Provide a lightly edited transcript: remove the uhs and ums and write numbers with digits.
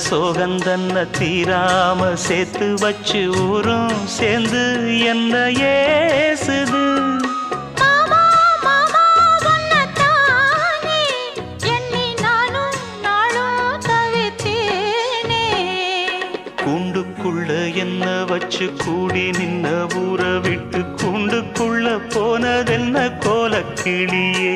சோகந்தன்ன தீராம சேர்த்து வச்சு ஊரும் சேர்ந்து என்ன ஏசுது. மாமா மாமா உன்னத்தானே எண்ணி நானும் நாளும் தவித்தேனே. கூண்டுக்குள்ள என்ன வச்சு கூடி நின்ன ஊரை விட்டு கூண்டுக்குள்ள போனதென்ன கோலக்கிளியே.